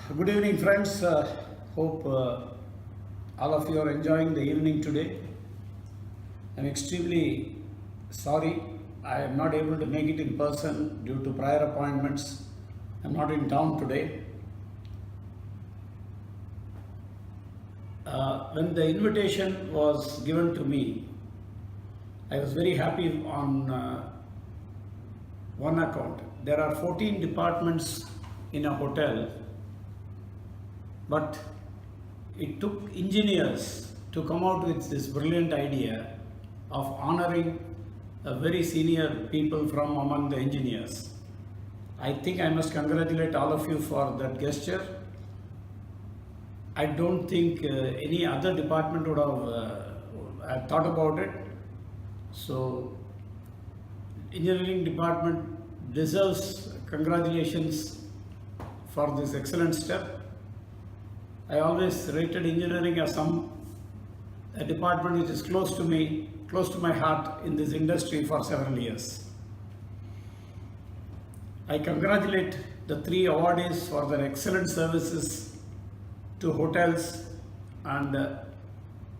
Good evening, friends. Hope all of you are enjoying the evening today. I'm extremely sorry I am not able to make it in person due to prior appointments. I'm not in town today. When the invitation was given to me, I was very happy on one account. There are 14 departments in a hotel, but it took engineers to come out with this brilliant idea of honoring a very senior people from among the engineers. I think I must congratulate all of you for that gesture. I don't think any other department would have thought about it. So, engineering department deserves congratulations for this excellent step. I always rated engineering as a department which is close to me, close to my heart in this industry for several years. I congratulate the three awardees for their excellent services to hotels and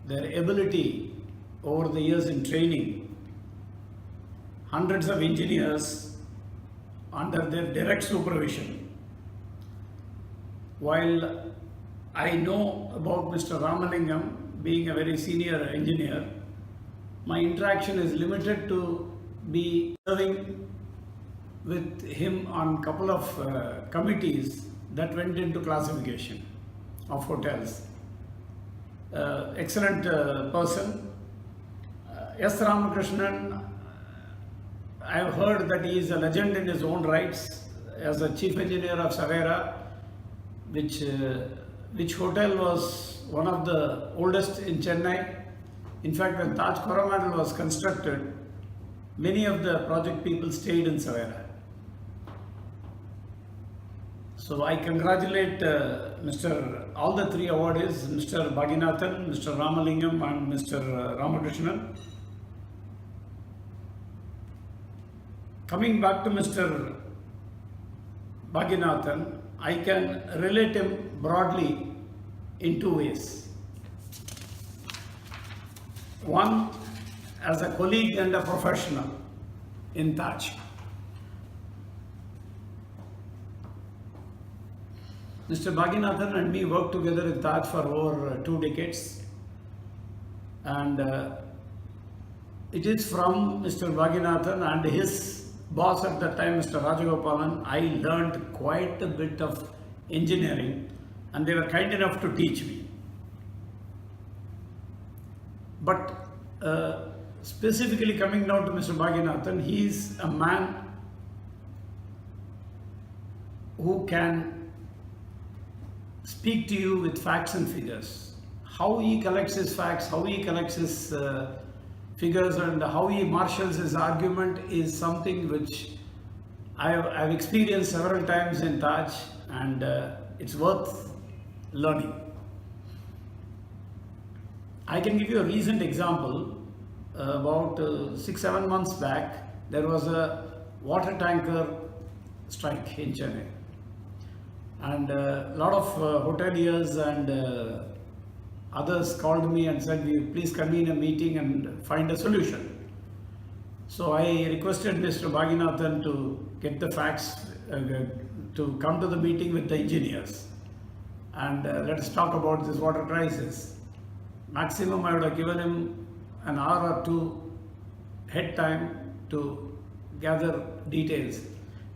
their ability over the years in training hundreds of engineers under their direct supervision. While I know about Mr. Ramalingam being a very senior engineer, my interaction is limited to be serving with him on a couple of committees that went into classification of hotels. Excellent person. S. Ramakrishnan, I have heard that he is a legend in his own rights as a chief engineer of Savera, which hotel was one of the oldest in Chennai. In fact, when Taj Coromandel was constructed, many of the project people stayed in Savera. So I congratulate all the three awardees, Mr. Bhaginathan, Mr. Ramalingam and Mr. Ramakrishnan. Coming back to Mr. Bhaginathan, I can relate him broadly in two ways. One, as a colleague and a professional in Taj. Mr. Bhaginathan and me worked together in Taj for over 2 decades, and it is from Mr. Bhaginathan and his boss at that time, Mr. Rajagopalan, I learned quite a bit of engineering, and they were kind enough to teach me. But specifically coming down to Mr. Bhaginathan, he is a man who can speak to you with facts and figures. How he collects his facts, how he collects his figures, and how he marshals his argument is something which I've experienced several times in Taj, and it's worth learning. I can give you a recent example. About 6-7 months back, there was a water tanker strike in Chennai, and a lot of hoteliers and others called me and said, please convene a meeting and find a solution. So I requested Mr. Bhaginathan to get the facts, to come to the meeting with the engineers, and let us talk about this water crisis. Maximum I would have given him an hour or two head time to gather details.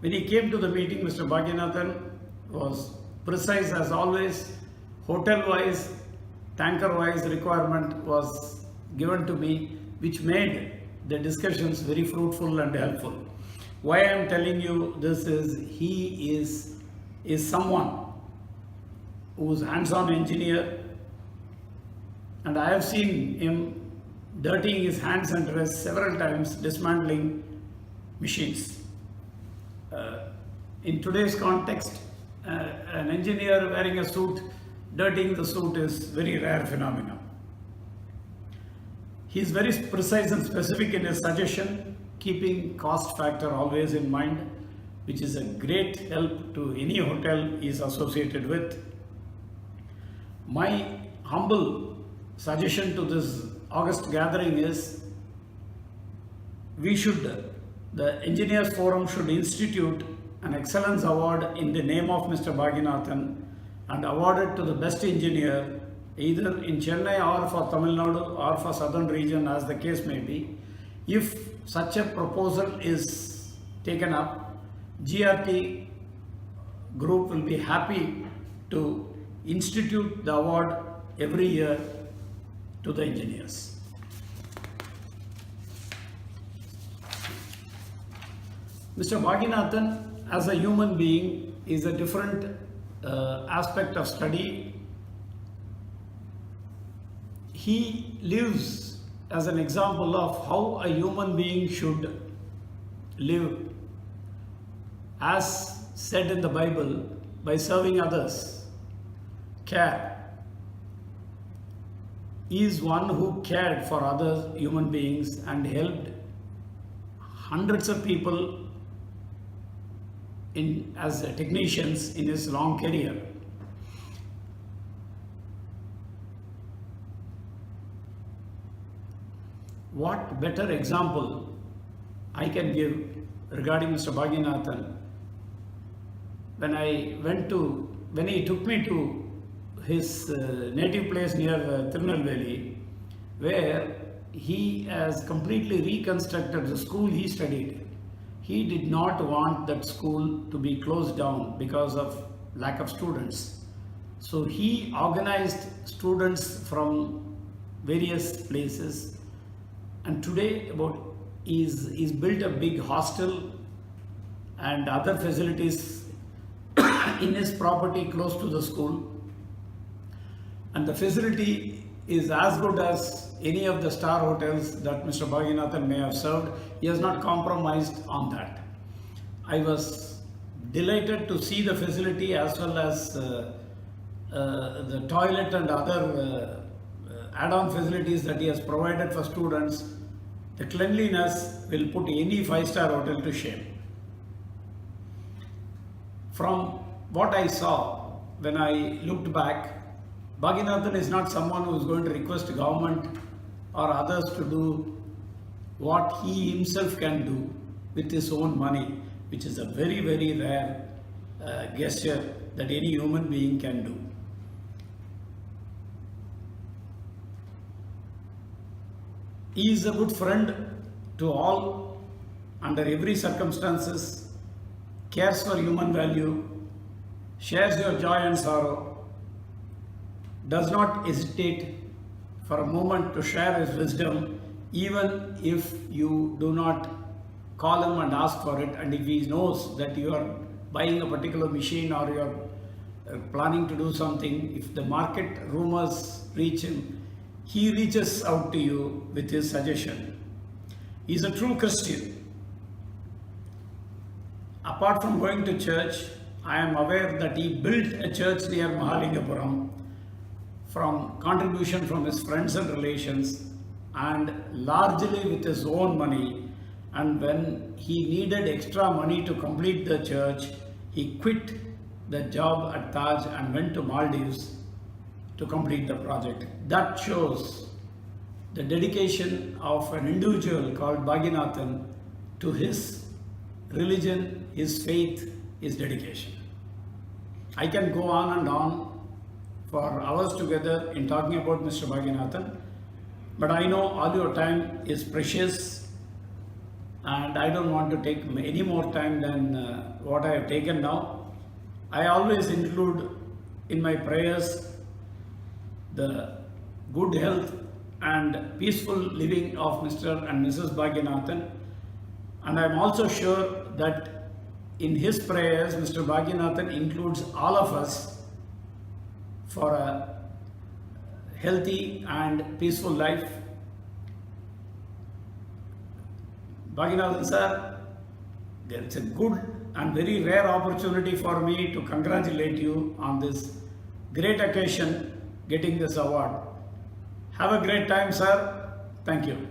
When he came to the meeting, Mr. Bhaginathan was precise as always. Hotel-wise, tanker-wise requirement was given to me, which made the discussions very fruitful and helpful. Why I am telling you this is, he is someone who is hands-on engineer, and I have seen him dirtying his hands and wrists several times dismantling machines. In today's context, an engineer wearing a suit, dirtying the suit is very rare phenomenon. He is very precise and specific in his suggestion, keeping cost factor always in mind, which is a great help to any hotel is associated with. My humble suggestion to this August gathering is the Engineers Forum should institute an excellence award in the name of Mr. Bhaginathan and award it to the best engineer either in Chennai or for Tamil Nadu or for southern region, as the case may be. If such a proposal is taken up, GRT group will be happy to institute the award every year to the engineers. Mr. Bhaginathan as a human being is a different aspect of study. He lives as an example of how a human being should live, as said in the Bible, by serving others. Care. He is one who cared for other human beings and helped hundreds of people as technicians in his long career. What better example I can give regarding Mr. Bhaginathan? When he took me to his native place near Tirunelveli, where he has completely reconstructed the school he studied. He did not want that school to be closed down because of lack of students. So he organized students from various places, and today he's built a big hostel and other facilities in his property close to the school, and the facility is as good as any of the star hotels that Mr. Bhaginathan may have served. He has not compromised on that. I was delighted to see the facility as well as the toilet and other add-on facilities that he has provided for students. The cleanliness will put any five-star hotel to shame. From what I saw when I looked back, Bhaginathan is not someone who is going to request government or others to do what he himself can do with his own money, which is a very, very rare gesture that any human being can do. He is a good friend to all under every circumstances, cares for human value, shares your joy and sorrow, does not hesitate for a moment to share his wisdom, even if you do not call him and ask for it, and if he knows that you are buying a particular machine or you are planning to do something, if the market rumors reach him, he reaches out to you with his suggestion. He is a true Christian. Apart from going to church, I am aware that he built a church near Mahalingapuram from contribution from his friends and relations, and largely with his own money. And when he needed extra money to complete the church, he quit the job at Taj and went to Maldives to complete the project. That shows the dedication of an individual called Bhaginathan to his religion, his faith, his dedication. I can go on and on for hours together in talking about Mr. Bhaginathan, but I know all your time is precious and I don't want to take any more time than what I have taken now. I always include in my prayers the good health and peaceful living of Mr. and Mrs. Bhaginathan, and I am also sure that in his prayers Mr. Bhaginathan includes all of us for a healthy and peaceful life. Bhaginathan sir, it's a good and very rare opportunity for me to congratulate you on this great occasion, getting this award. Have a great time, sir. Thank you.